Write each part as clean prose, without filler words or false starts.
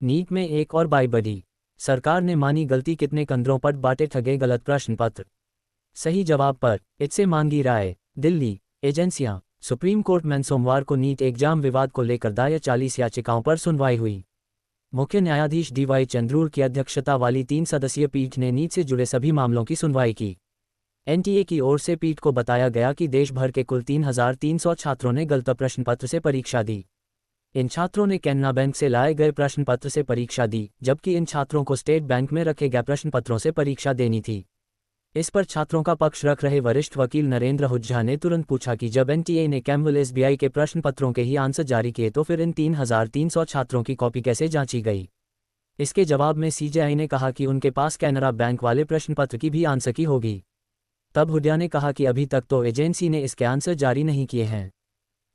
NEET में एक और बाई बड़ी। सरकार ने मानी गलती, कितने कंदरों पर बांटे ठगे गलत प्रश्न पत्र। सही जवाब पर इससे मांगी राय। दिल्ली एजेंसियां। सुप्रीम कोर्ट में सोमवार को नीट एग्जाम विवाद को लेकर दायर 40 याचिकाओं पर सुनवाई हुई। मुख्य न्यायाधीश DY चंद्रूर की अध्यक्षता वाली 3 सदस्यीय पीठ ने नीट से जुड़े सभी मामलों की सुनवाई की। NTA की ओर से पीठ को बताया गया कि देश भर के कुल 3,300 छात्रों ने गलत प्रश्न पत्र से परीक्षा दी। इन छात्रों ने कैनरा बैंक से लाए गए प्रश्न पत्र से परीक्षा दी, जबकि इन छात्रों को स्टेट बैंक में रखे गए प्रश्न पत्रों से परीक्षा देनी थी। इस पर छात्रों का पक्ष रख रहे वरिष्ठ वकील नरेंद्र हुड्डा ने तुरंत पूछा कि जब NTA ने केवल SBI के प्रश्न पत्रों के ही आंसर जारी किए तो फिर इन 3,300 छात्रों की कॉपी कैसे जांची गई। इसके जवाब में CJI ने कहा कि उनके पास कैनरा बैंक वाले प्रश्न पत्र की भी आंसर की होगी। तब हुड्डा ने कहा कि अभी तक तो एजेंसी ने इसके आंसर जारी नहीं किए हैं।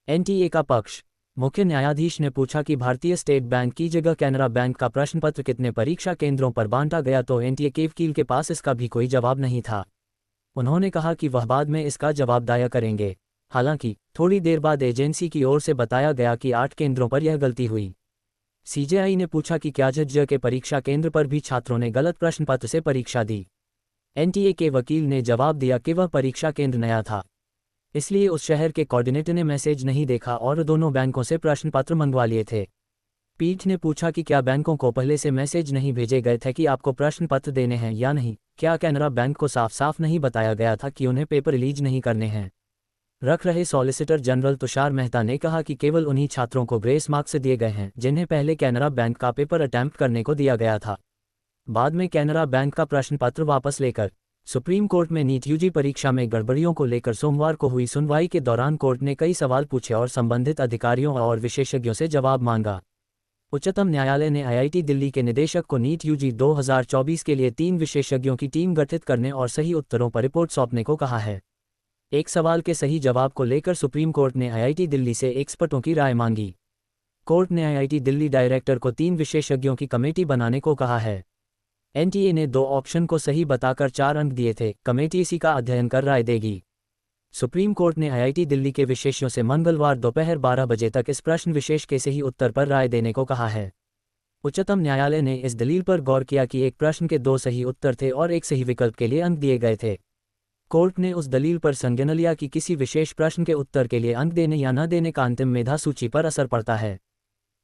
NTA का पक्ष। मुख्य न्यायाधीश ने पूछा कि भारतीय स्टेट बैंक की जगह कैनरा बैंक का प्रश्न पत्र कितने परीक्षा केंद्रों पर बांटा गया, तो NTA के वकील के पास इसका भी कोई जवाब नहीं था। उन्होंने कहा कि वह बाद में इसका जवाब दायर करेंगे। हालांकि थोड़ी देर बाद एजेंसी की ओर से बताया गया कि 8 केंद्रों पर यह गलती हुई। CJI ने पूछा कि क्या जज के परीक्षा केंद्र पर भी छात्रों ने गलत प्रश्न पत्र से परीक्षा दी। NTA के वकील ने जवाब दिया कि वह परीक्षा केंद्र नया था, इसलिए उस शहर के कोऑर्डिनेटर ने मैसेज नहीं देखा और दोनों बैंकों से प्रश्न पत्र मंगवा लिए थे। पीठ ने पूछा कि क्या बैंकों को पहले से मैसेज नहीं भेजे गए थे कि आपको प्रश्न पत्र देने हैं या नहीं। क्या कैनरा बैंक को साफ साफ नहीं बताया गया था कि उन्हें पेपर रिलीज नहीं करने हैं। रख रहे सॉलिसिटर जनरल तुषार मेहता ने कहा कि केवल उन्हीं छात्रों को ग्रेस मार्क्स दिए गए हैं जिन्हें पहले कैनरा बैंक का पेपर अटेम्प्ट करने को दिया गया था। बाद में कैनरा बैंक का प्रश्न पत्र वापस लेकर सुप्रीम कोर्ट में नीट UG परीक्षा में गड़बड़ियों को लेकर सोमवार को हुई सुनवाई के दौरान कोर्ट ने कई सवाल पूछे और संबंधित अधिकारियों और विशेषज्ञों से जवाब मांगा। उच्चतम न्यायालय ने IIT दिल्ली के निदेशक को नीट UG 2024 के लिए 3 विशेषज्ञों की टीम गठित करने और सही उत्तरों पर रिपोर्ट सौंपने को कहा है। एक सवाल के सही जवाब को लेकर सुप्रीम कोर्ट ने IIT दिल्ली से एक्सपर्टों की राय मांगी। कोर्ट ने IIT दिल्ली डायरेक्टर को 3 विशेषज्ञों की कमेटी बनाने को कहा है। NTA ने 2 ऑप्शन को सही बताकर 4 अंक दिए थे। कमेटी इसी का अध्ययन कर राय देगी। सुप्रीम कोर्ट ने IIT दिल्ली के विशेषज्ञों से मंगलवार दोपहर 12 बजे तक इस प्रश्न विशेष के सही उत्तर पर राय देने को कहा है। उच्चतम न्यायालय ने इस दलील पर गौर किया कि एक प्रश्न के 2 सही उत्तर थे और एक सही विकल्प के लिए अंक दिए गए थे। कोर्ट ने उस दलील पर संज्ञान लिया कि किसी विशेष प्रश्न के उत्तर के लिए अंक देने या न देने का अंतिम मेधा सूची पर असर पड़ता है।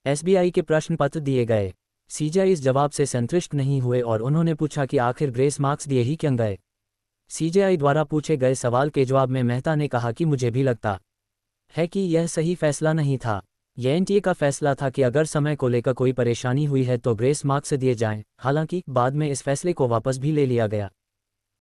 SBI के प्रश्न पत्र दिए गए। CJI इस जवाब से संतुष्ट नहीं हुए और उन्होंने पूछा कि आखिर ग्रेस मार्क्स दिए ही क्यों गए। CJI द्वारा पूछे गए सवाल के जवाब में मेहता ने कहा कि मुझे भी लगता है कि यह सही फैसला नहीं था। यह NTA का फैसला था कि अगर समय को लेकर कोई परेशानी हुई है तो ग्रेस मार्क्स दिए जाएं। हालांकि बाद में इस फैसले को वापस भी ले लिया गया।